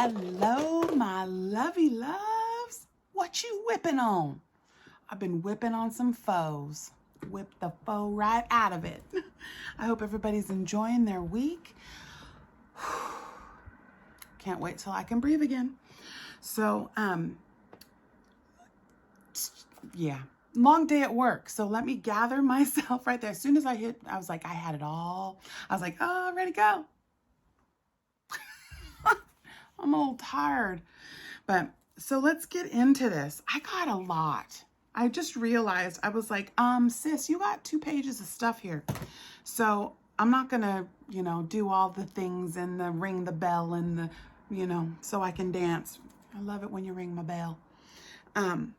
Hello, my lovey loves. What you whipping on? I've been whipping on some foes. Whip the foe right out of it. I hope everybody's enjoying their week. Can't wait till I can breathe again. So, yeah, long day at work. So let me gather myself right there. As soon as I was like, I had it all. I was like, oh, ready to go. I'm a little tired, but so let's get into this. I got a lot. I just realized, I was like, sis, you got 2 pages of stuff here. So I'm not gonna, do all the things and the ring the bell and the, so I can dance. I love it when you ring my bell. And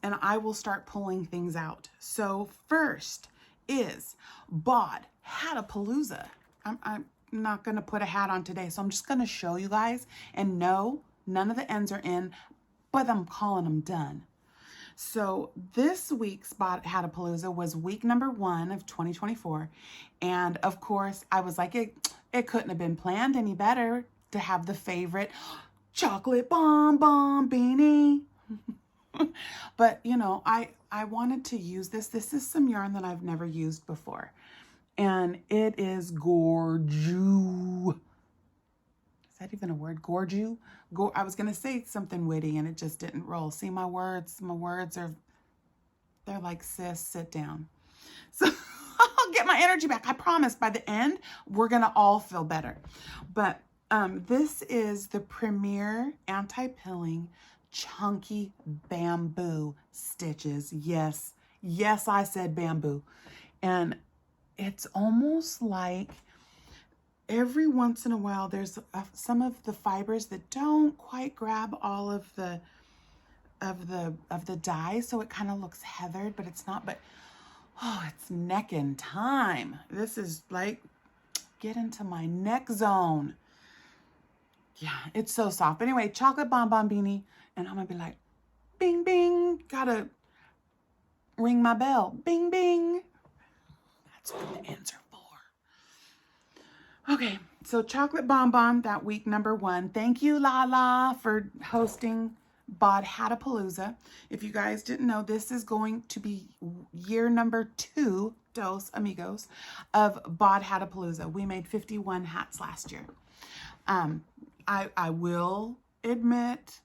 I will start pulling things out. So first is Bod Hatapalooza. I'm not going to put a hat on today, so I'm just going to show you guys. And no, none of the ends are in, but I'm calling them done. So this week's Bod Hatapalooza was week number 1 of 2024. And of course, I was like, it couldn't have been planned any better to have the favorite chocolate bonbon beanie. But, I wanted to use this. This is some yarn that I've never used before. And it is gorgeous. Is that even a word? Gorgeous? I was going to say something witty and it just didn't roll. See, my words they're like, sis, sit down. So I'll get my energy back. I promise by the end, we're going to all feel better. But this is the Premier Anti-Pilling Chunky Bamboo Stitches. Yes, I said bamboo. And it's almost like every once in a while there's some of the fibers that don't quite grab all of the dye, so it kind of looks heathered, but it's not. But oh, it's necking time. This is like, get into my neck zone. Yeah, it's so soft. But anyway, chocolate bonbon beanie, and I'm gonna be like, bing bing, gotta ring my bell, bing bing. That's what the ends are for. Okay, so chocolate bonbon, that week number 1. Thank you, Lala, for hosting Bod Hatapalooza. If you guys didn't know, this is going to be year number 2, dos amigos, of Bod Hatapalooza. We made 51 hats last year. I will admit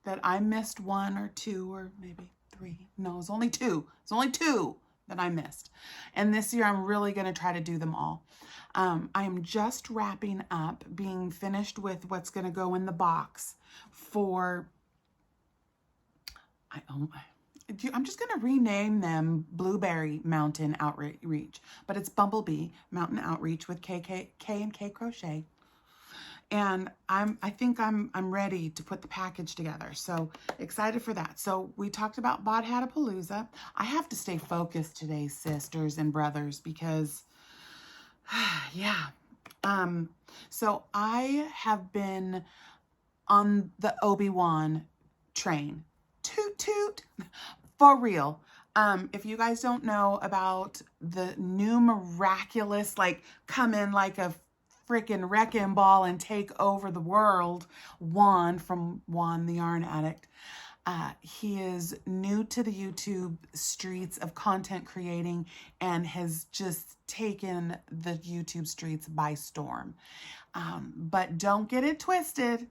that I missed 1 or 2 or maybe 3. No, it's only 2. It's only 2 that I missed. And this year I'm really going to try to do them all. I am just wrapping up, being finished with what's going to go in the box for, I'm just going to rename them Blueberry Mountain Outreach, but it's Bumblebee Mountain Outreach with K and K Crochet. And I think I'm ready to put the package together. So excited for that. So we talked about Bod Hatapalooza. I have to stay focused today, sisters and brothers, because yeah. So I have been on the Obi-Wan train. Toot toot. For real. If you guys don't know about the new miraculous, like, come in like a freaking wrecking ball and take over the world, Juan from Juan the Yarn Addict. He is new to the YouTube streets of content creating and has just taken the YouTube streets by storm. But don't get it twisted.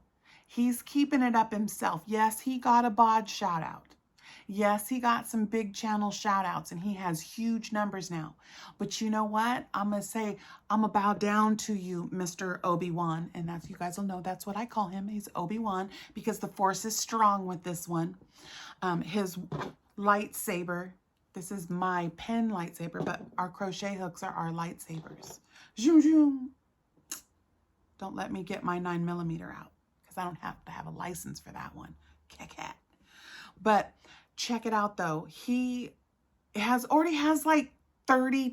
He's keeping it up himself. Yes, he got a bod shout out. Yes, he got some big channel shout outs and he has huge numbers now. But you know what? I'm going to say, I'm going to bow down to you, Mr. Obi-Wan. And that's, you guys will know that's what I call him. He's Obi-Wan because the force is strong with this one. His lightsaber, this is my pen lightsaber, but our crochet hooks are our lightsabers. Zoom, zoom. Don't let me get my 9mm out because I don't have to have a license for that one. Cat. But check it out though. He already has like 30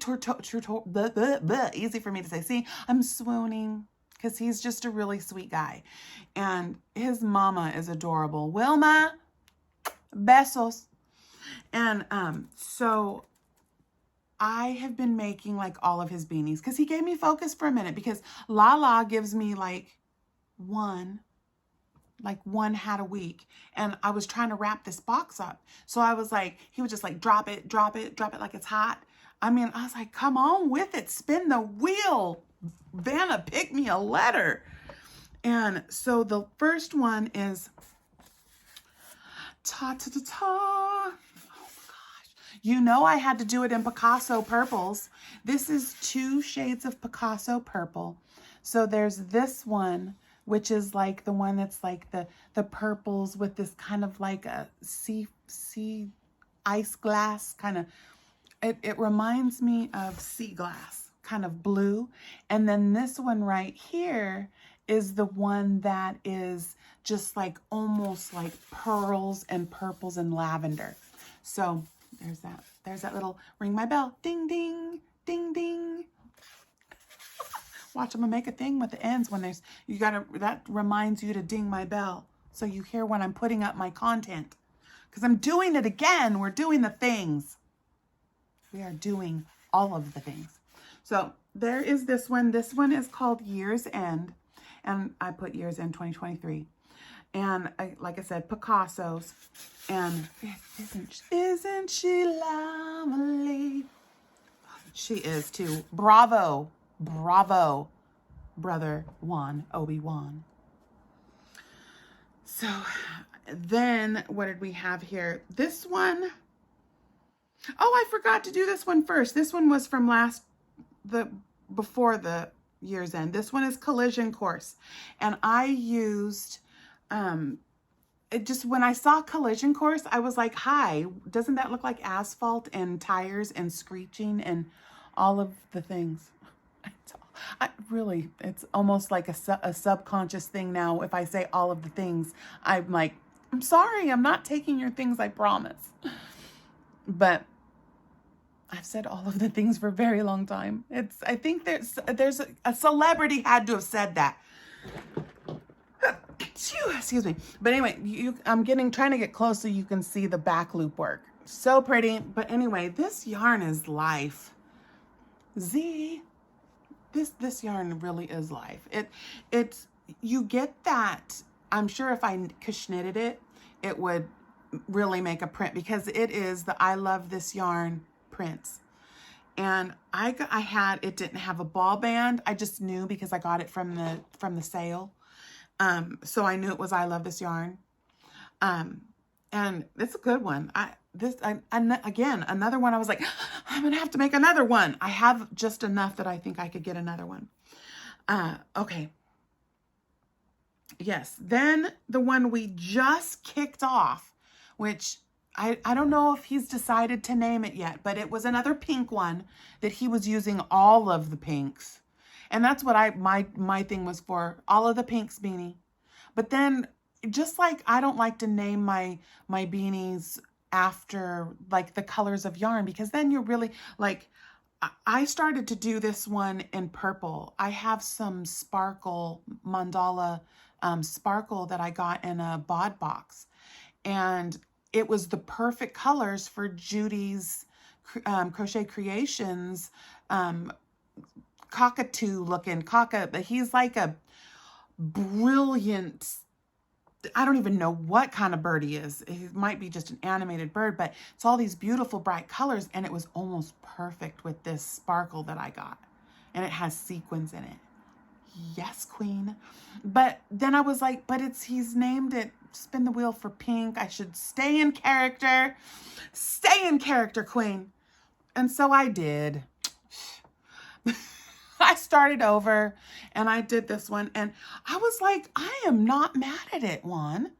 easy for me to say. See, I'm swooning because he's just a really sweet guy. And his mama is adorable. Wilma, besos. And so I have been making like all of his beanies because he gave me focus for a minute, because Lala gives me like 1, like one hat a week. And I was trying to wrap this box up. So I was like, he would just like drop it, drop it, drop it like it's hot. I mean, I was like, come on with it. Spin the wheel. Vanna, pick me a letter. And so the first one is ta-ta-ta-ta. You know I had to do it in Picasso purples. This is 2 shades of Picasso purple. So there's this one, which is like the one that's like the purples with this kind of like a sea ice glass kind of. It reminds me of sea glass, kind of blue. And then this one right here is the one that is just like almost like pearls and purples and lavender. So there's that. There's that little ring my bell. Ding, ding, ding, ding. Watch, I'm gonna make a thing with the ends when there's, that reminds you to ding my bell. So you hear when I'm putting up my content. Because I'm doing it again. We're doing the things. We are doing all of the things. So there is this one. This one is called Year's End. And I put Year's End 2023. And like I said, Picasso's. And isn't she lovely? She is too. Bravo. Bravo, brother Juan, Obi-Wan. So then what did we have here? This one. Oh, I forgot to do this one first. This one was from before the Year's End. This one is Collision Course. And I used, it just, when I saw Collision Course, I was like, hi, doesn't that look like asphalt and tires and screeching and all of the things? It's almost like a subconscious thing now. If I say all of the things, I'm like, I'm sorry, I'm not taking your things, I promise. But I've said all of the things for a very long time. I think there's a celebrity had to have said that. Excuse me. But anyway, I'm trying to get close so you can see the back loop work. So pretty. But anyway, this yarn is life. This yarn really is life. You get that. I'm sure if I knitted it, it would really make a print because it is the I Love This Yarn prints. And it didn't have a ball band. I just knew because I got it from the sale. So I knew it was I Love This Yarn. And it's a good one. Again, another one I was like, I'm going to have to make another one. I have just enough that I think I could get another one. Okay. Yes. Then the one we just kicked off, which I don't know if he's decided to name it yet, but it was another pink one that he was using all of the pinks. And that's what my thing was for, all of the pinks beanie. But then just like I don't like to name my beanies after like the colors of yarn, because then you're really like, I started to do this one in purple. I have some sparkle mandala sparkle that I got in a bod box, and it was the perfect colors for Judy's Crochet Creations cockatoo looking he's like a brilliant, I don't even know what kind of bird he is. He might be just an animated bird, but it's all these beautiful bright colors, and it was almost perfect with this sparkle that I got. And it has sequins in it. Yes, queen. But then I was like, but he's named it Spin the Wheel for Pink. I should stay in character. Stay in character, queen. And so I did. I started over and I did this one, and I was like, I am not mad at it, Juan.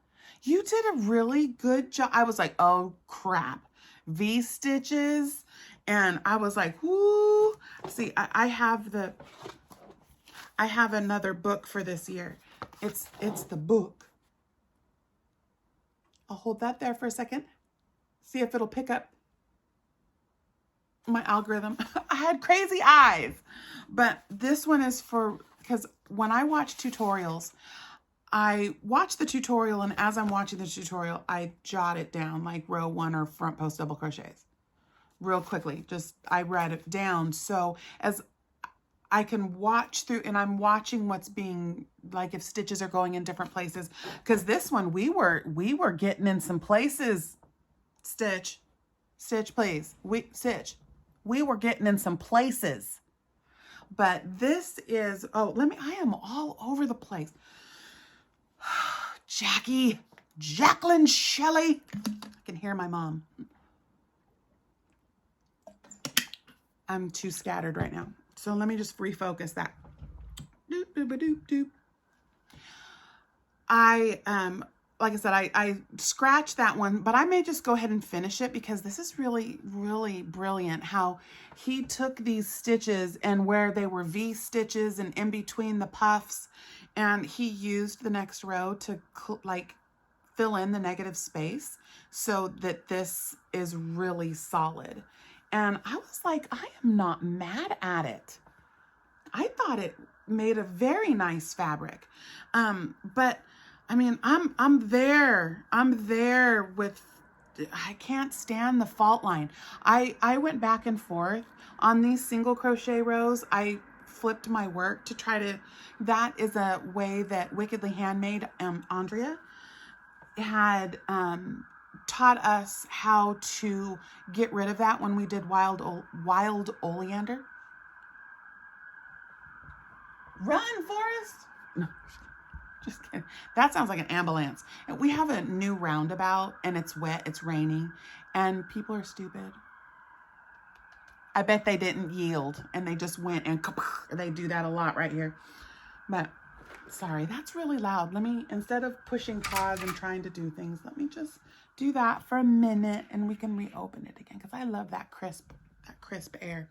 You did a really good job. I was like, oh crap, V-stitches. And I was like, whoo. See, I have another book for this year. It's the book. I'll hold that there for a second. See if it'll pick up my algorithm. I had crazy eyes. But this one is because when I watch tutorials, I watch the tutorial, and as I'm watching the tutorial, I jot it down like row 1 or front post double crochets real quickly. I write it down. So as I can watch through, and I'm watching what's being, like if stitches are going in different places. Because this one, we were getting in some places. Stitch, please. Stitch. We were getting in some places. But this is, oh, I am all over the place. Jacqueline Shelley. I can hear my mom. I'm too scattered right now. So let me just refocus that. Doop, doop, doop, doop. Like I said, I scratched that one, but I may just go ahead and finish it because this is really, really brilliant how he took these stitches and where they were V stitches and in between the puffs, and he used the next row to like fill in the negative space so that this is really solid. And I was like, I am not mad at it. I thought it made a very nice fabric. But I mean, I'm there with, I can't stand the fault line. I went back and forth on these single crochet rows. I flipped my work to try to, that is a way that Wickedly Handmade, Andrea had taught us how to get rid of that when we did Wild Oleander. Run, Forrest! No, just kidding. That sounds like an ambulance. And we have a new roundabout, and it's wet, it's raining, and people are stupid. I bet they didn't yield, and they just went and they do that a lot right here. But sorry, that's really loud. Let me, instead of pushing pause and trying to do things, let me just do that for a minute, and we can reopen it again because I love that crisp air.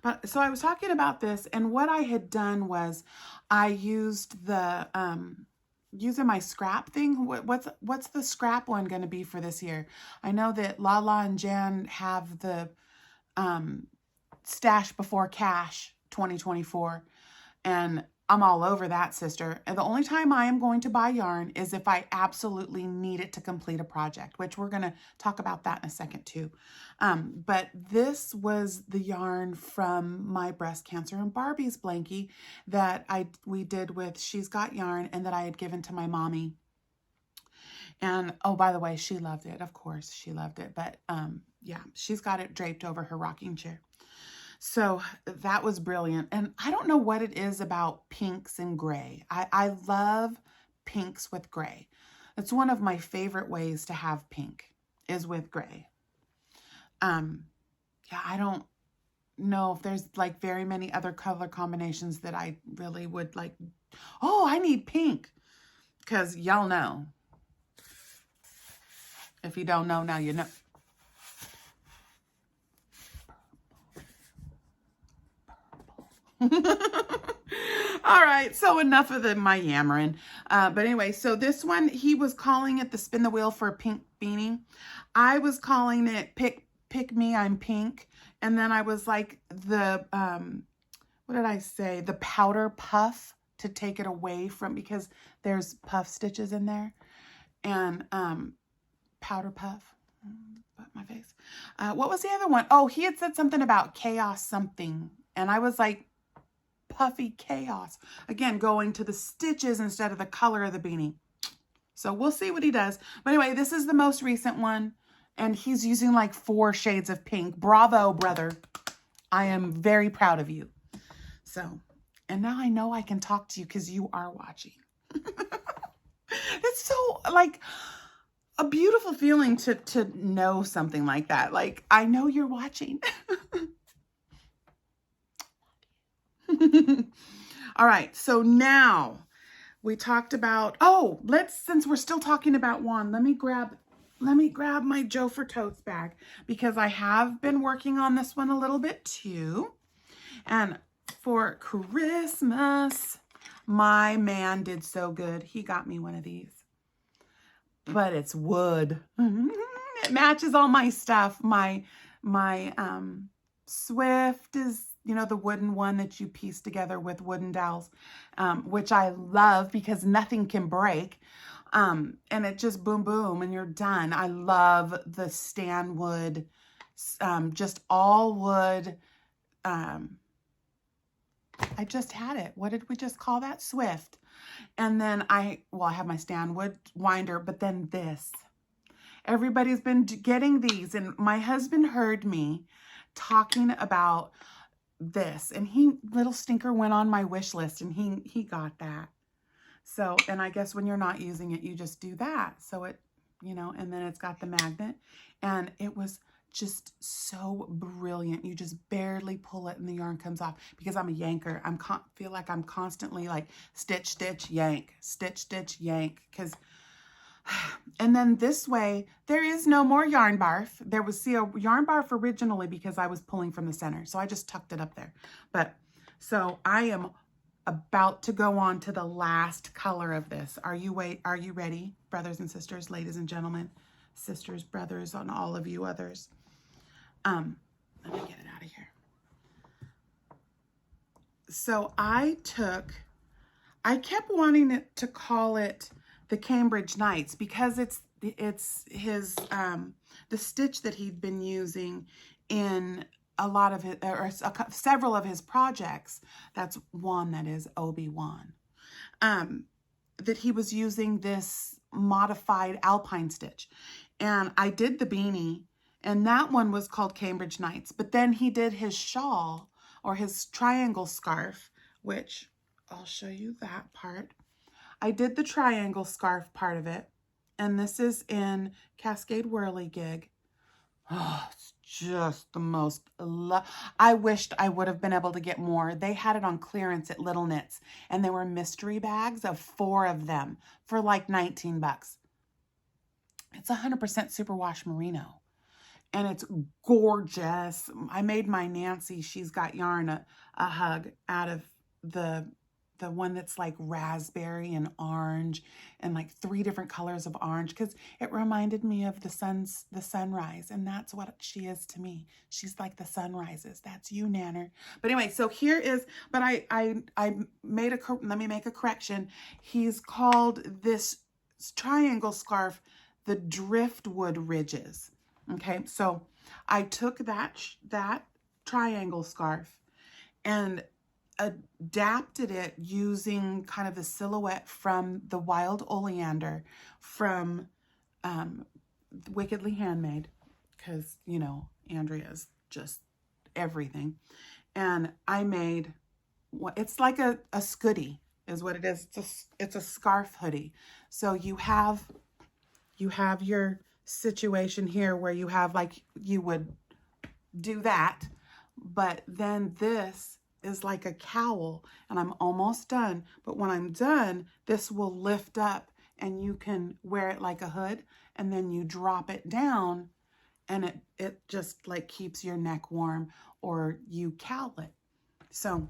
But so I was talking about this, and what I had done was I used the using my scrap thing. What's the scrap one going to be for this year? I know that Lala and Jan have the Stash Before Cash 2024, and I'm all over that, sister. And the only time I am going to buy yarn is if I absolutely need it to complete a project, which we're going to talk about that in a second too. But this was the yarn from my breast cancer and Barbie's blankie that we did with She's Got Yarn, and that I had given to my mommy. And oh, by the way, she loved it. Of course, she loved it. But yeah, she's got it draped over her rocking chair. So that was brilliant. And I don't know what it is about pinks and gray. I love pinks with gray. It's one of my favorite ways to have pink is with gray. Yeah, I don't know if there's like very many other color combinations that I really would like. Oh, I need pink, because y'all know. If you don't know, now you know. All right, so enough of my yammering. But anyway, so this one, he was calling it the spin the wheel for a pink beanie. I was calling it pick me, I'm pink. And then I was like the, what did I say? The powder puff, to take it away from, because there's puff stitches in there. And powder puff. My face. What was the other one? Oh, he had said something about chaos something. And I was like, puffy chaos. Again, going to the stitches instead of the color of the beanie. So we'll see what he does. But anyway, this is the most recent one. And he's using like 4 shades of pink. Bravo, brother. I am very proud of you. So, and now I know I can talk to you because you are watching. It's so like a beautiful feeling to know something like that. Like, I know you're watching. All right, so now we talked about, oh, since we're still talking about Juan, let me grab my Joe for Totes bag, because I have been working on this one a little bit too. And for Christmas, my man did so good. He got me one of these, but it's wood. It matches all my stuff. My Swift is, you know, the wooden one that you piece together with wooden dowels, which I love because nothing can break. And it just boom, boom, and you're done. I love the Stanwood, just all wood, I just had it. What did we just call that? Swift. And then I have my Stanwood winder, but then this. Everybody's been getting these, and my husband heard me talking about this, and little stinker went on my wish list, and he got that. So, and I guess when you're not using it, you just do that. So it, and then it's got the magnet, and it was just so brilliant. You just barely pull it and the yarn comes off, because I'm a yanker. Feel like I'm constantly like stitch, stitch, yank, stitch, stitch, yank, because and then this way, there is no more yarn barf. There was, a yarn barf originally because I was pulling from the center. So I just tucked it up there. But, so I am about to go on to the last color of this. Are you ready, brothers and sisters, ladies and gentlemen, sisters, brothers, and all of you others? Let me get it out of here. So I kept wanting it to call it the Cambridge Nights, because it's his the stitch that he'd been using in a lot of his, or several of his projects. That's Juan, that is Obi-Wan. That he was using this modified alpine stitch, and I did the beanie, and that one was called Cambridge Nights. But then he did his shawl, or his triangle scarf, which I'll show you that part. I did the triangle scarf part of it, and this is in Cascade Whirligig. Oh, it's just the most I wished I would have been able to get more. They had it on clearance at Little Knits, and there were mystery bags of 4 of them for like 19 bucks. It's 100% superwash merino, and it's gorgeous. I made my Nancy, she's got yarn, a hug out of the one that's like raspberry and orange, and like 3 different colors of orange, because it reminded me of the sunrise, and that's what she is to me. She's like the sunrises. That's you, Nanner. But anyway, so here is, but I made let me make a correction. He's called this triangle scarf the Driftwood Ridges. Okay, so I took that triangle scarf and adapted it using kind of the silhouette from the Wild Oleander from Wickedly Handmade, because, Andrea's just everything. And I made, it's like a Scoodie is what it is. It's a scarf hoodie. So you have your situation here where you have, like, you would do that, but then this is like a cowl, and I'm almost done. But when I'm done, this will lift up, and you can wear it like a hood, and then you drop it down, and it just like keeps your neck warm, or you cowl it. So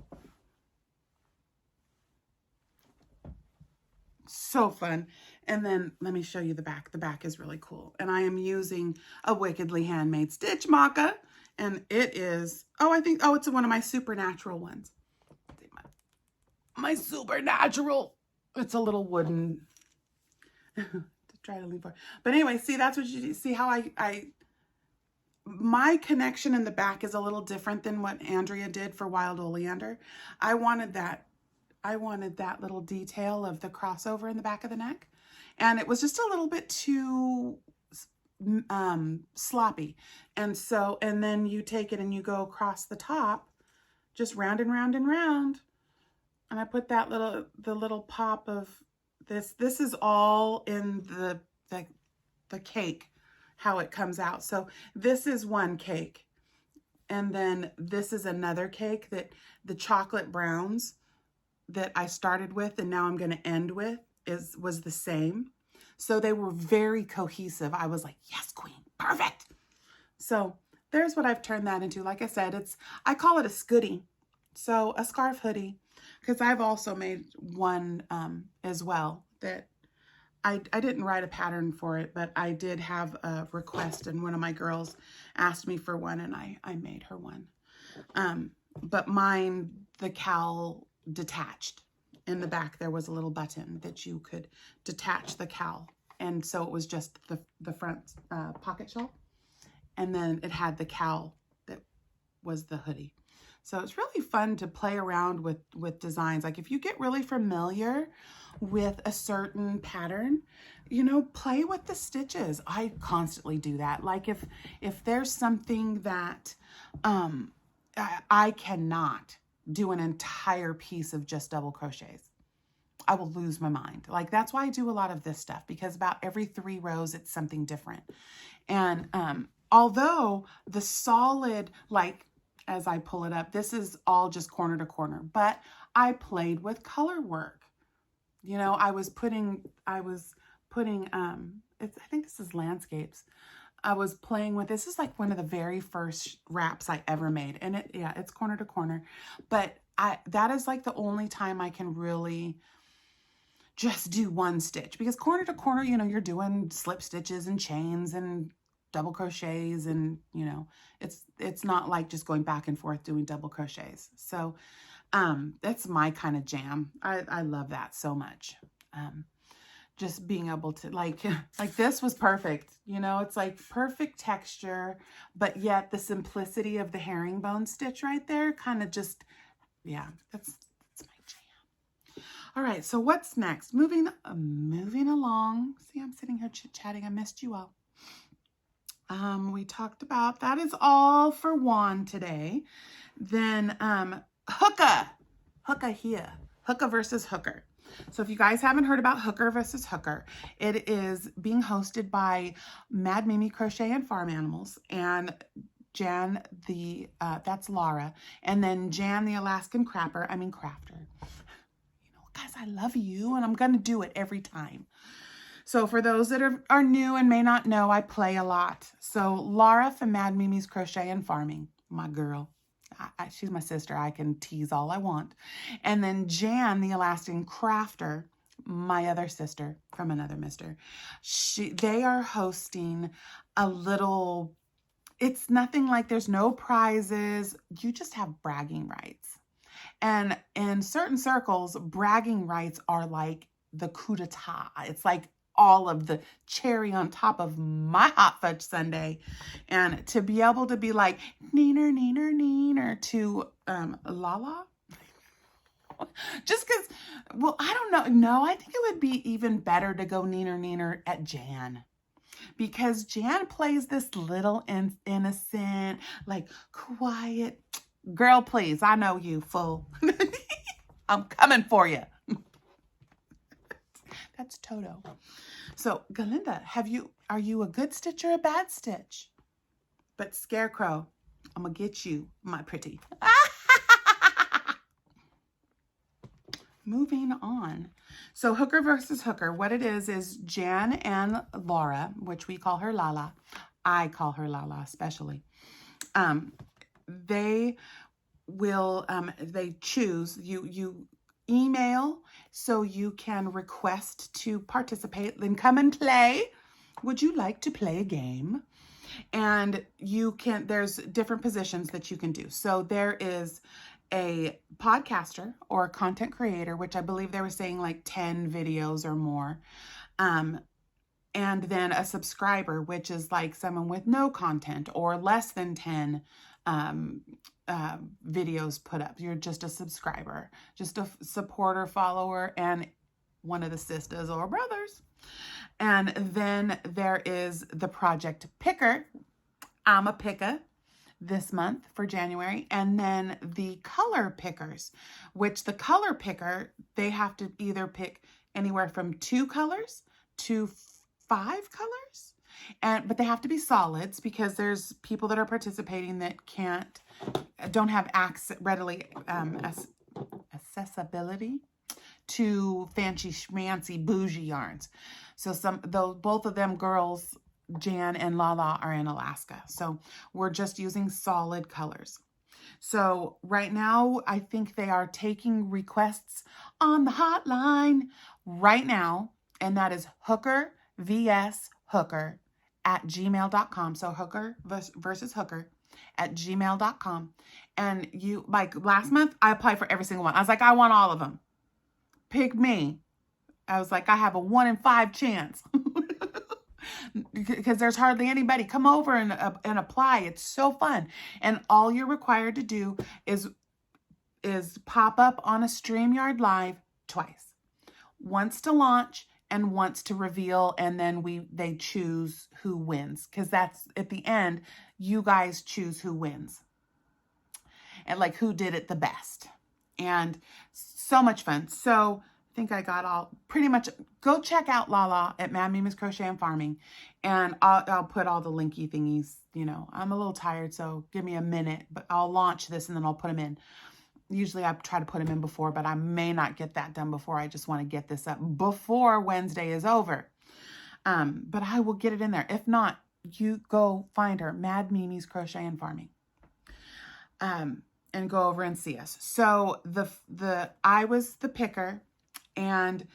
fun. And then let me show you the back. The back is really cool, and I am using a Wickedly Handmade stitch maca. And it is, it's one of my supernatural ones. My supernatural. It's a little wooden to try to leave for. But anyway, see, that's what you see how my connection in the back is a little different than what Andrea did for Wild Oleander. I wanted that little detail of the crossover in the back of the neck. And it was just a little bit too sloppy, and then you take it and you go across the top, just round and round and round, and I put that the little pop of this. This is all in the cake, how it comes out. So this is one cake, and then this is another cake, that the chocolate browns that I started with and now I'm going to end with was the same. So they were very cohesive. I was like, yes, queen, perfect. So there's what I've turned that into. Like I said, I call it a Scoodie. So a scarf hoodie, because I've also made one as well that I didn't write a pattern for it, but I did have a request, and one of my girls asked me for one, and I made her one. But mine, the cowl detached. In the back, there was a little button that you could detach the cowl. And so it was just the front pocket shell. And then it had the cowl that was the hoodie. So it's really fun to play around with designs. Like if you get really familiar with a certain pattern, you know, play with the stitches. I constantly do that. Like if there's something that I cannot do an entire piece of just double crochets. I will lose my mind. Like that's why I do a lot of this stuff, because about every 3 rows it's something different. And although the solid, like as I pull it up, this is all just corner to corner, but I played with color work. You know, I was putting I think this is landscapes. I was playing with, this is like one of the very first wraps I ever made. And it's corner to corner, but that is like the only time I can really just do one stitch, because corner to corner, you know, you're doing slip stitches and chains and double crochets, and you know, it's not like just going back and forth doing double crochets. So that's my kind of jam. I love that so much. Just being able to like this was perfect. You know, it's like perfect texture, but yet the simplicity of the herringbone stitch right there kind of just, yeah, that's my jam. All right, so what's next? Moving along. See, I'm sitting here chit-chatting. I missed you all. We talked about, that is all for Juan today. Then Hooka here. Hooka versus Hooker. So if you guys haven't heard about Hooker versus Hooker, it is being hosted by Mad Mimi Crochet and Farm Animals, and Jan that's Laura, and then Jan the Alaskan Crafter. You know, guys, I love you, and I'm gonna do it every time. So for those that are new and may not know, I play a lot. So Laura from Mad Mimi's Crochet and Farming, my girl. She's my sister. I can tease all I want. And then Jan, the Alaskan Crafter, my other sister from another mister. They are hosting a little, it's nothing like, there's no prizes. You just have bragging rights. And in certain circles, bragging rights are like the coup d'etat. It's like all of the cherry on top of my hot fudge sundae. And to be able to be like neener, neener, neener to Lala, just because, well, I don't know. No, I think it would be even better to go neener, neener at Jan, because Jan plays this little innocent, like quiet girl. Please, I know you, fool. I'm coming for you. That's Toto. So, Galinda, are you a good stitch or a bad stitch? But Scarecrow, I'm gonna get you, my pretty. Moving on. So Hooker versus Hooker, what it is Jan and Laura, which we call her Lala. I call her Lala especially. They will, they choose, you email so you can request to participate, then come and play. Would you like to play a game? And you can, there's different positions that you can do. So there is a podcaster or a content creator, which I believe they were saying like 10 videos or more. And then a subscriber, which is like someone with no content or less than 10 videos put up. You're just a subscriber, just a supporter, follower, and one of the sisters or brothers. And then there is the project picker. I'm a picker this month for January. And then the color pickers, which the color picker, they have to either pick anywhere from 2 colors to 5 colors. But they have to be solids, because there's people that are participating that don't have accessibility to fancy schmancy bougie yarns. So both of them girls, Jan and Lala, are in Alaska. So we're just using solid colors. So right now, I think they are taking requests on the hotline right now, and that is Hooker vs. Hooker at gmail.com. So Hooker versus Hooker at gmail.com. And you, like last month, I applied for every single one. I was like, I want all of them. Pick me. I was like, I have a 1 in 5 chance. because there's hardly anybody. Come over and apply. It's so fun. And all you're required to do is pop up on a StreamYard Live twice. Once to launch and once to reveal, and then they choose who wins, because that's at the end, you guys choose who wins and like who did it the best. And so much fun. So I think I got all pretty much. Go check out Lala at Mad Mimi's Crochet and Farming, and I'll put all the linky thingies. You know, I'm a little tired, so give me a minute, but I'll launch this and then I'll put them in. Usually I try to put them in before, but I may not get that done before. I just want to get this up before Wednesday is over. But I will get it in there. If not, you go find her, Mad Mimi's Crochet and Farming. And go over and see us. So I was the picker, and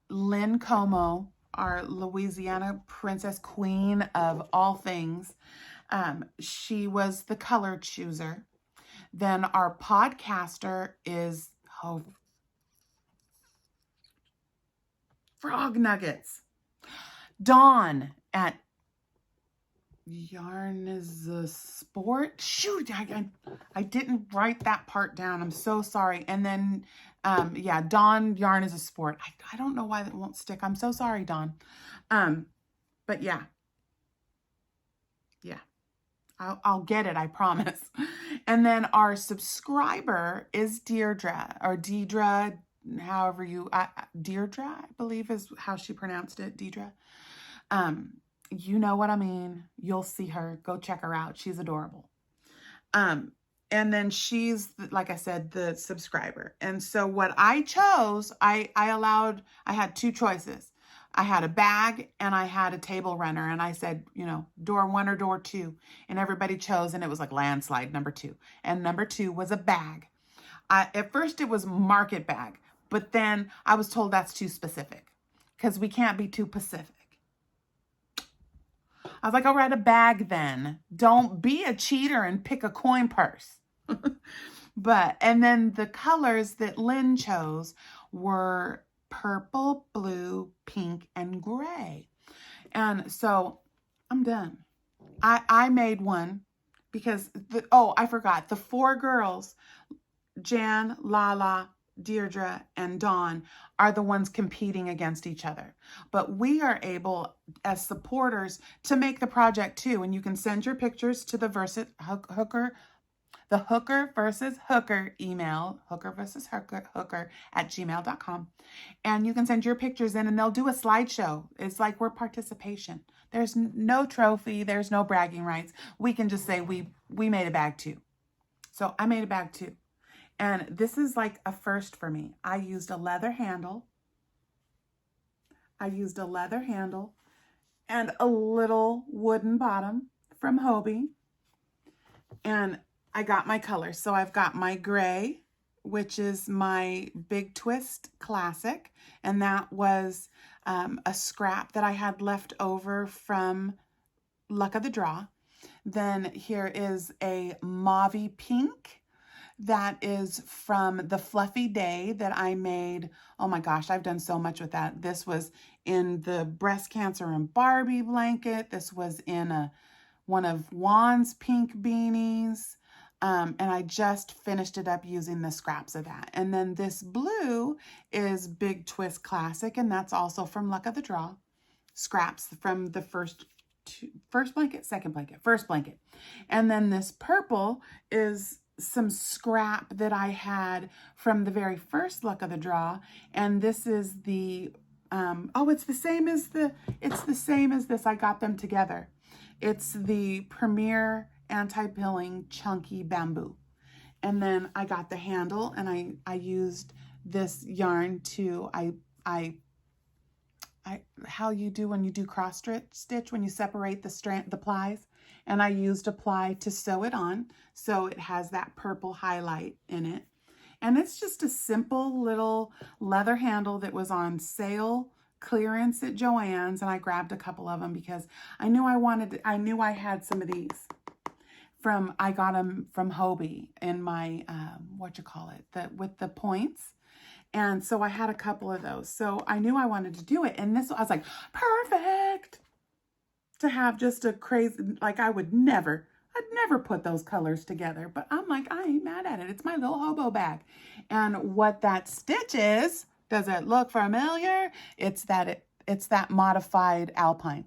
Lynn Como, our Louisiana princess queen of all things, she was the color chooser. Then our podcaster is Frog Nuggets. Dawn at Yarn is a Sport. Shoot, I didn't write that part down. I'm so sorry. And then, yeah, Dawn, Yarn is a Sport. I don't know why that won't stick. I'm so sorry, Dawn. But yeah. I'll get it, I promise. And then our subscriber is Deirdre, or Deidre, however you, Deirdre, I believe is how she pronounced it, Deidre. You know what I mean. You'll see her. Go check her out. She's adorable. And then she's, like I said, the subscriber. And so what I chose, I had two choices. I had a bag and I had a table runner. And I said, you know, door 1 or door 2. And everybody chose, and it was like landslide number 2. And number 2 was a bag. At first it was market bag, but then I was told that's too specific because we can't be too Pacific. I was like, I'll write a bag then. Don't be a cheater and pick a coin purse. And then the colors that Lynn chose were purple, blue, pink, and gray. And so I'm done. I made one because, I forgot. The 4 girls, Jan, Lala, Deirdre, and Dawn, are the ones competing against each other. But we are able, as supporters, to make the project too. And you can send your pictures to the Hooker versus Hooker email, hooker@gmail.com. And you can send your pictures in and they'll do a slideshow. It's like we're participation. There's no trophy. There's no bragging rights. We can just say we made a bag too. So I made a bag too. And this is like a first for me. I used a leather handle. And a little wooden bottom from Hobie. And I got my colors. So I've got my gray, which is my Big Twist Classic. And that was a scrap that I had left over from Luck of the Draw. Then here is a mauvey pink. That is from the Fluffy Day that I made. Oh my gosh, I've done so much with that. This was in the Breast Cancer and Barbie blanket. This was in one of Juan's pink beanies. And I just finished it up using the scraps of that. And then this blue is Big Twist Classic, and that's also from Luck of the Draw. Scraps from the first blanket, second blanket, first blanket. And then this purple is some scrap that I had from the very first Luck of the Draw. And this is the, it's the same as this. I got them together. It's the Premier Anti-Pilling Chunky Bamboo. And then I got the handle, and I used this yarn to, how you do when you do cross stitch, when you separate the plies. And I used a ply to sew it on, so it has that purple highlight in it. And it's just a simple little leather handle that was on sale clearance at Joann's, and I grabbed a couple of them because I knew I had some of these. I got them from Hobie in my, with the points. And so I had a couple of those. So I knew I wanted to do it. And I was like, perfect. to have just a crazy, like I'd never put those colors together, but I'm like, I ain't mad at it. It's my little hobo bag. And what that stitch is, does it look familiar? It's that modified alpine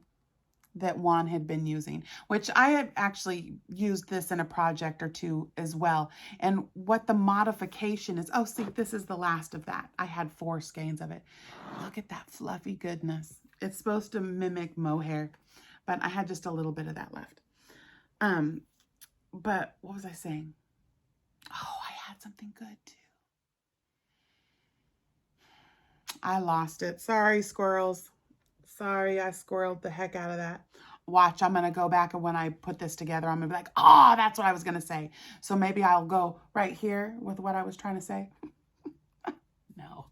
that Juan had been using, which I had actually used this in a project or two as well. And what the modification is, oh, see, this is the last of that. I had 4 skeins of it. Look at that fluffy goodness. It's supposed to mimic mohair, but I had just a little bit of that left. But what was I saying? Oh, I had something good too. I lost it. Sorry, squirrels. Sorry, I squirreled the heck out of that. Watch, I'm going to go back, and when I put this together, I'm going to be like, oh, that's what I was going to say. So maybe I'll go right here with what I was trying to say. No.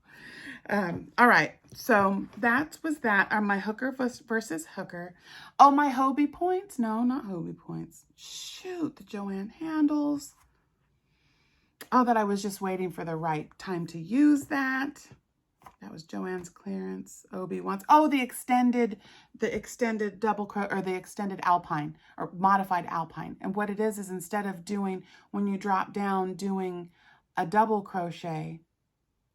All right. So that was that. My hooker versus hooker. Oh, my Hobie points? No, not Hobie points. Shoot, the Joann handles. Oh, that I was just waiting for the right time to use that. That was Joann's clearance. Obi wants, oh, the extended double crochet, or the extended alpine, or modified alpine. And what it is instead of doing, when you drop down, doing a double crochet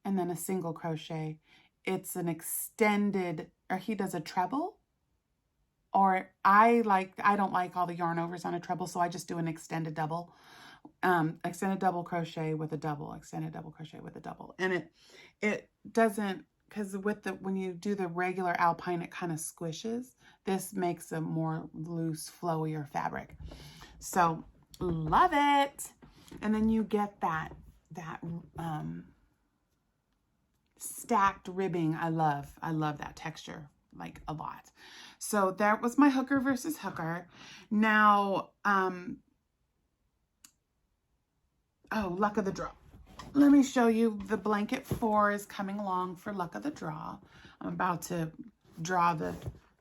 and then a single crochet, it's an extended, or he does a treble. Or I don't like all the yarn overs on a treble, so I just do an extended double. Extended double crochet with a double, extended double crochet with a double. And it doesn't, because when you do the regular alpine, it kind of squishes. This makes a more loose, flowier fabric. So love it. And then you get that stacked ribbing. I love that texture, like, a lot. So that was my hooker versus hooker. Now, oh, luck of the draw. Let me show you. The blanket 4 is coming along for luck of the draw. I'm about to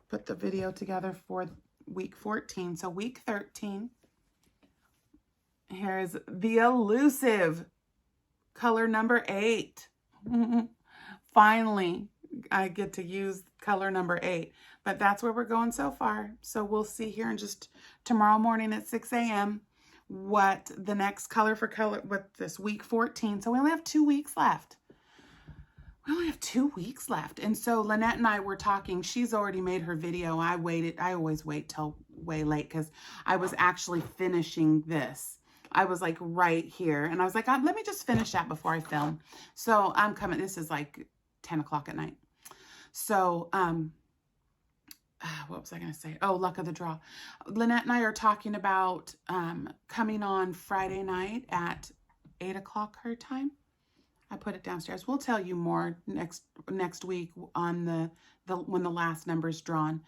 put the video together for week 14. So week 13, here's the elusive color number 8. Finally, I get to use color number 8, but that's where we're going so far. So we'll see here in just tomorrow morning at 6 a.m. what the next color with this week 14. So we only have 2 weeks left. We only have 2 weeks left. And so Lynette and I were talking. She's already made her video. I always wait till way late because I was actually finishing this. I was like right here. And I was like, let me just finish that before I film. So I'm coming. This is like 10 o'clock at night. So, what was I going to say? Oh, luck of the draw. Lynette and I are talking about coming on Friday night at 8 o'clock her time. I put it downstairs. We'll tell you more next week on when the last number is drawn.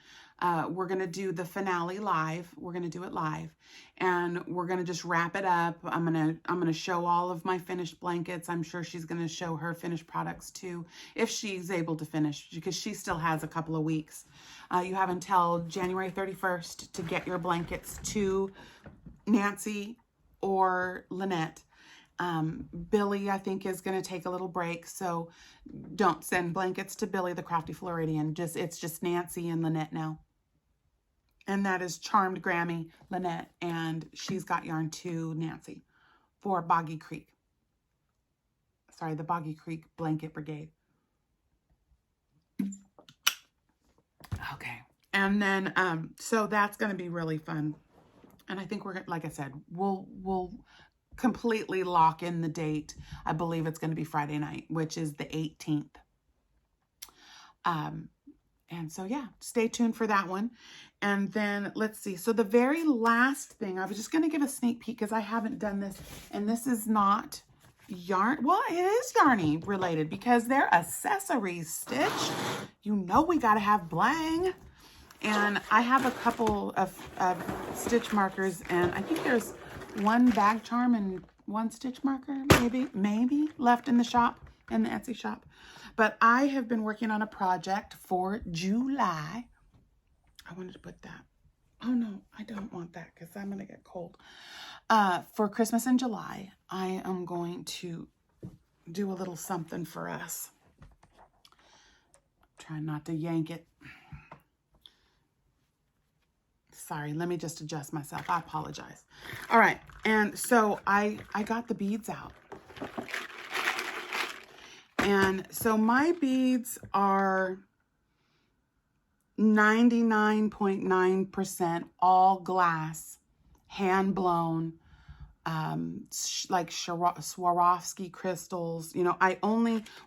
We're going to do the finale live. We're going to do it live, and we're going to just wrap it up. I'm going to show all of my finished blankets. I'm sure she's going to show her finished products too, if she's able to finish, because she still has a couple of weeks. You have until January 31st to get your blankets to Nancy or Lynette. Billy, I think, is going to take a little break, so don't send blankets to Billy, the Crafty Floridian. It's just Nancy and Lynette now. And that is Charmed Grammy Lynette, and she's got yarn to Nancy for Boggy Creek. Sorry, the Boggy Creek Blanket Brigade. Okay. And then, so that's going to be really fun. And I think like I said, we'll completely lock in the date. I believe it's going to be Friday night, which is the 18th. And so, yeah, stay tuned for that one. And then let's see. So the very last thing, I was just going to give a sneak peek because I haven't done this, and this is not yarn. Well, it is yarny related because they're accessories stitch. You know, we got to have blang. And I have a couple of stitch markers, and I think there's one bag charm and one stitch marker, maybe left in the shop, in the Etsy shop. But I have been working on a project for July. I wanted to put that. Oh no, I don't want that because I'm gonna get cold. For Christmas in July, I am going to do a little something for us. Try not to yank it. Sorry, let me just adjust myself. I apologize. All right, and so I got the beads out. And so my beads are 99.9% all glass, hand blown, like Swarovski crystals. You know,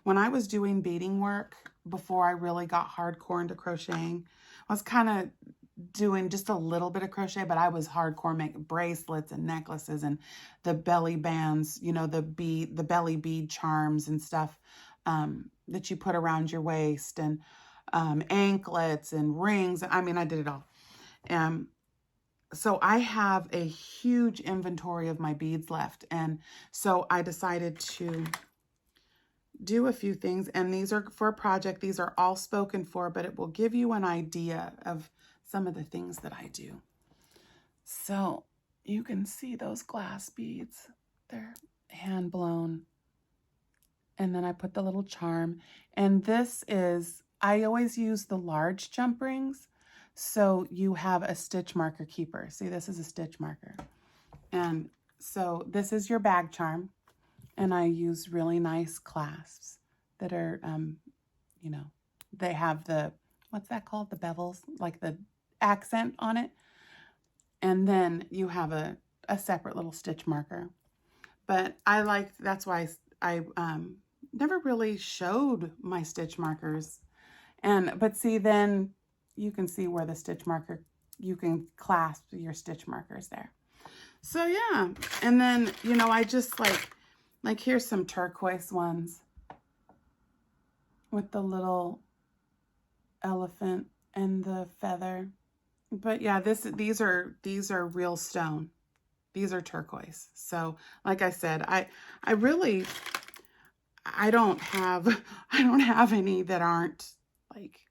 when I was doing beading work before I really got hardcore into crocheting, I was kind of doing just a little bit of crochet, but I was hardcore making bracelets and necklaces and the belly bands, you know, the belly bead charms and stuff that you put around your waist, and anklets and rings. I mean, I did it all. So I have a huge inventory of my beads left. And so I decided to do a few things, and these are for a project. These are all spoken for, but it will give you an idea of some of the things that I do. So you can see those glass beads. They're hand blown. And then I put the little charm. And this is, I always use the large jump rings. So you have a stitch marker keeper. See, this is a stitch marker. And so this is your bag charm. And I use really nice clasps that are, you know, they have the, what's that called? The bevels, like the accent on it. And then you have a separate little stitch marker. But that's why I never really showed my stitch markers. But see, then you can see where the stitch marker, you can clasp your stitch markers there. So yeah, and then, you know, I just like here's some turquoise ones with the little elephant and the feather. But yeah, these are real stone. These are turquoise. So like I said, I don't have any that aren't like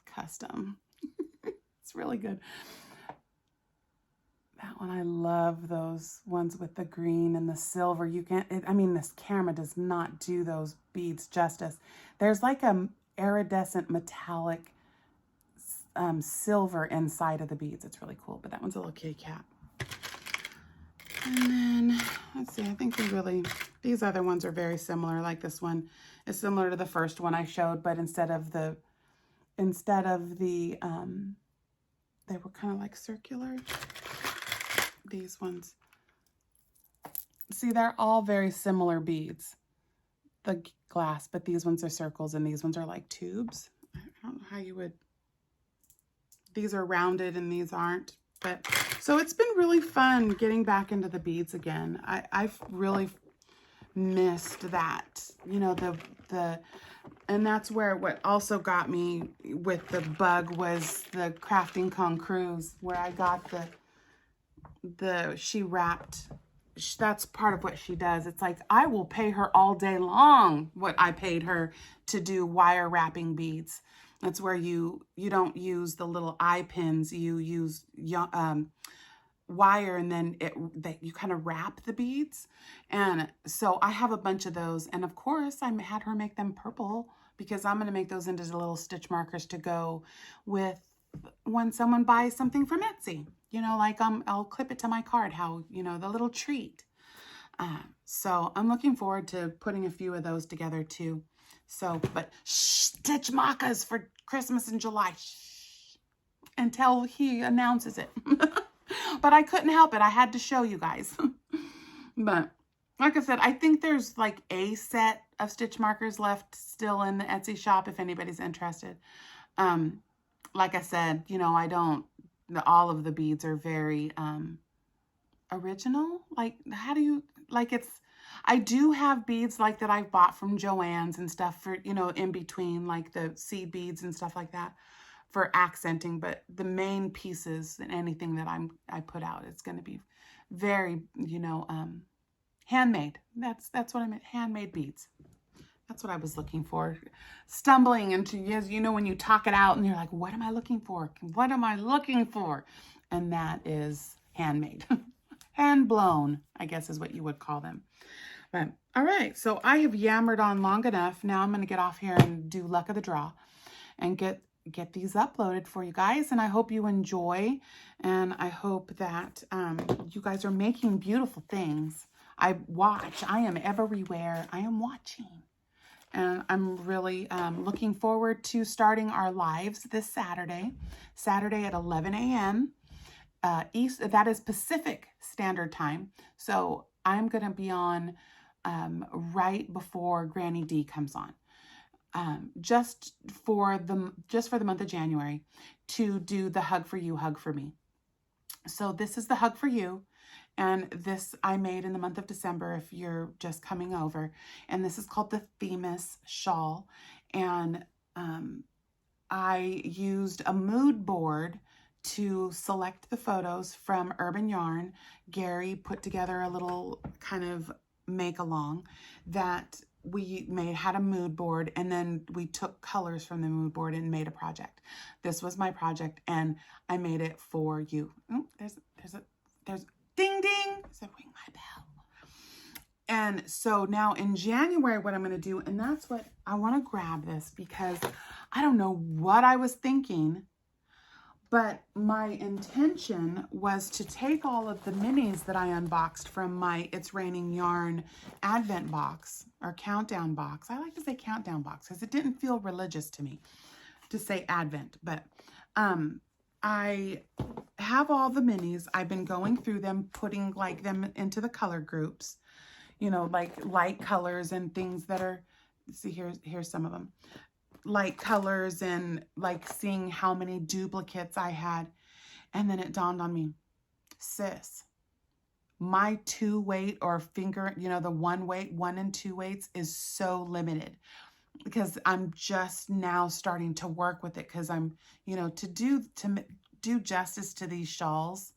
custom. It's really good. That one, I love those ones with the green and the silver. I mean, this camera does not do those beads justice. There's like a iridescent metallic silver inside of the beads. It's really cool, but that one's a little kitty cat. And then, let's see, I think these other ones are very similar. Like this one is similar to the first one I showed, but instead of the, they were kind of like circular. These ones. See, they're all very similar beads, the glass, but these ones are circles and these ones are like tubes. I don't know how you would, these are rounded and these aren't. But so it's been really fun getting back into the beads again. I've really missed that, you know, and that's where what also got me with the bug was the Crafting Kong Cruise, where I got she wrapped, that's part of what she does. It's like, I will pay her all day long what I paid her to do wire wrapping beads. That's where you don't use the little eye pins, you use wire, and then you kind of wrap the beads. And so I have a bunch of those, and of course I had her make them purple because I'm going to make those into little stitch markers to go with when someone buys something from Etsy. You know, like I'll clip it to my card, how, you know, the little treat. So I'm looking forward to putting a few of those together too. So, but stitch markers for Christmas in July. Until he announces it. But I couldn't help it. I had to show you guys. But like I said, I think there's like a set of stitch markers left still in the Etsy shop if anybody's interested. Like I said, you know, all of the beads are very original. Like, how do you, like, I do have beads like that I've bought from Joann's and stuff for, you know, in between, like the seed beads and stuff like that for accenting. But the main pieces and anything that I put out, it's going to be very, you know, handmade. That's what I meant, handmade beads. That's what I was looking for. Stumbling into, you know, when you talk it out and you're like, what am I looking for? What am I looking for? And that is handmade. Hand blown, I guess is what you would call them. But all right, so I have yammered on long enough. Now I'm going to get off here and do luck of the draw and get get these uploaded for you guys, and I hope you enjoy, and I hope that you guys are making beautiful things. I am everywhere. I am watching. And I'm really looking forward to starting our lives this Saturday at 11 a.m. East. That is Pacific Standard Time. So I'm going to be on right before Granny D comes on. Just for the month of January to do the Hug for You, Hug for Me. So this is the Hug for You. And this I made in the month of December if you're just coming over. And this is called the Themis shawl. And I used a mood board to select the photos from Urban Yarn. Gary put together a little kind of make-along that we had a mood board, and then we took colors from the mood board and made a project. This was my project, and I made it for you. Oh, there's ding ding. So ring my bell. And so now in January, what I'm going to do, and that's what I want to grab this because I don't know what I was thinking, but my intention was to take all of the minis that I unboxed from my It's Raining Yarn Advent box or countdown box. I like to say countdown box because it didn't feel religious to me to say Advent, but I have all the minis. I've been going through them, putting like them into the color groups, you know, like light colors and things that are, see, here's some of them. Light colors and like seeing how many duplicates I had. And then it dawned on me, sis, my 2 weight or finger, you know, the 1 weight, 1 and 2 weights is so limited because I'm just now starting to work with it because I'm, you know, to do justice to these shawls,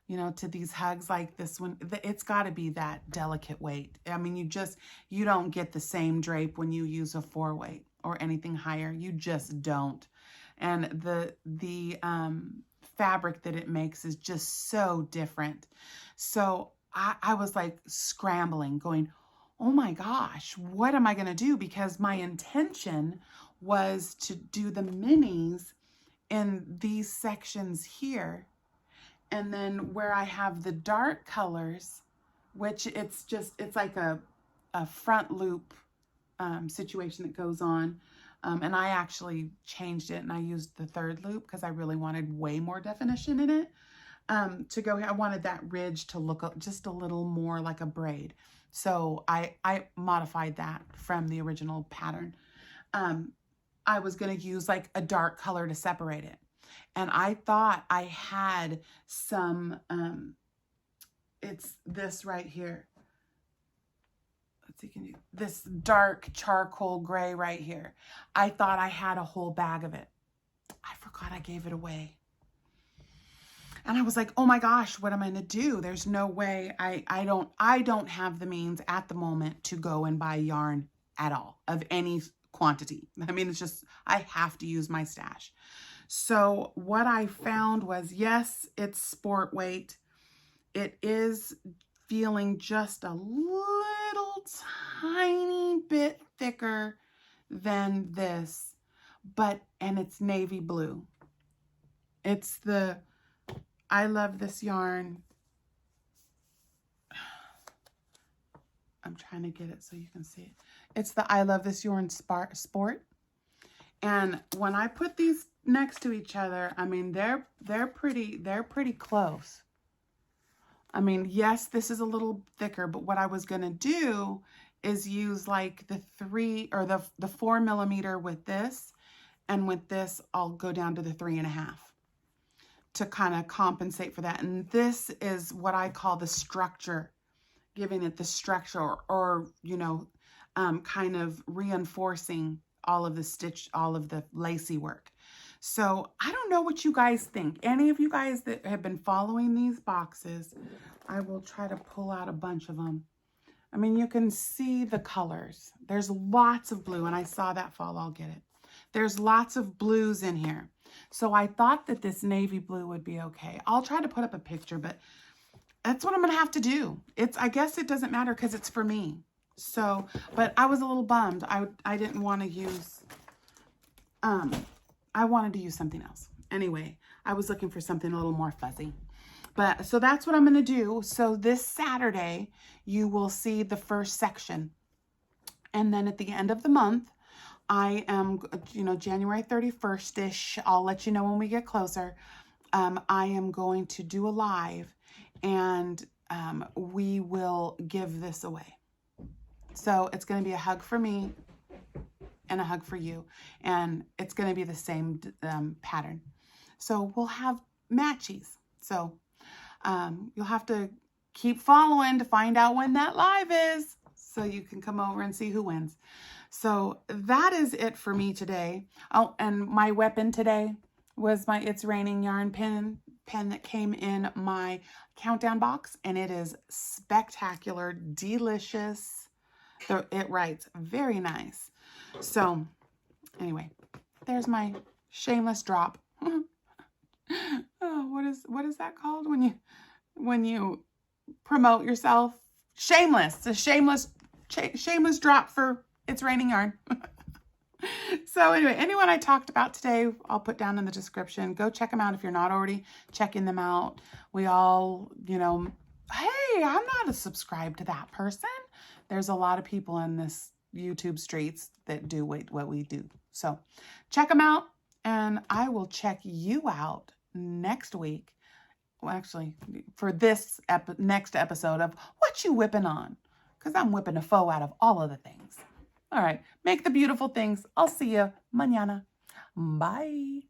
you know, to these hugs like this one, it's got to be that delicate weight. I mean, you don't get the same drape when you use a 4 weight or anything higher. You just don't. And the fabric that it makes is just so different. So I was like scrambling, going, oh my gosh, what am I going to do? Because my intention was to do the minis in these sections here. And then where I have the dark colors, which it's like a front loop situation that goes on. And I actually changed it and I used the 3rd loop because I really wanted way more definition in it. To go here, I wanted that ridge to look just a little more like a braid. So I modified that from the original pattern. I was going to use like a dark color to separate it. And I thought I had some, it's this right here. Let's see, can you, this dark charcoal gray right here. I thought I had a whole bag of it. I forgot I gave it away. And I was like, oh my gosh, what am I going to do? There's no way. I don't have the means at the moment to go and buy yarn at all of any quantity. I mean, it's just, I have to use my stash. So what I found was, yes, it's sport weight. It is feeling just a little tiny bit thicker than this, and it's navy blue. It's the, I love this yarn. I'm trying to get it so you can see it. It's the I Love This Yarn Sport. And when I put these next to each other, I mean, they're pretty close. I mean, yes, this is a little thicker, but what I was going to do is use like the 3 or the 4 millimeter with this, and with this, I'll go down to the 3.5 to kind of compensate for that. And this is what I call the structure, giving it the structure or you know, kind of reinforcing all of the lacy work. So I don't know what you guys think. Any of you guys that have been following these boxes, I will try to pull out a bunch of them. I mean, you can see the colors. There's lots of blue, and I saw that fall. I'll get it. There's lots of blues in here. So I thought that this navy blue would be okay. I'll try to put up a picture, but that's what I'm going to have to do. I guess it doesn't matter because it's for me. So, but I was a little bummed. I didn't want to use, I wanted to use something else. Anyway, I was looking for something a little more fuzzy. But so that's what I'm going to do. So this Saturday, you will see the first section. And then at the end of the month, I am, January 31st-ish, I'll let you know when we get closer. I am going to do a live, and we will give this away. So it's going to be a hug for me and a hug for you. And it's going to be the same pattern. So we'll have matchies. So you'll have to keep following to find out when that live is, so you can come over and see who wins. So that is it for me today. Oh, and my weapon today was my It's Raining Yarn pen that came in my countdown box, and it is spectacular, delicious. So it writes very nice. So anyway, there's my shameless drop. Oh, what is that called when you promote yourself? Shameless. It's a shameless drop for It's Raining Yarn. So anyway, anyone I talked about today, I'll put down in the description. Go check them out if you're not already checking them out. We all, hey, I'm not subscribed to that person. There's a lot of people in this YouTube streets that do what we do. So check them out, and I will check you out next week. Well, actually, for this next episode of What You Whippin' On, because I'm whipping a foe out of all of the things. All right, make the beautiful things. I'll see you mañana. Bye.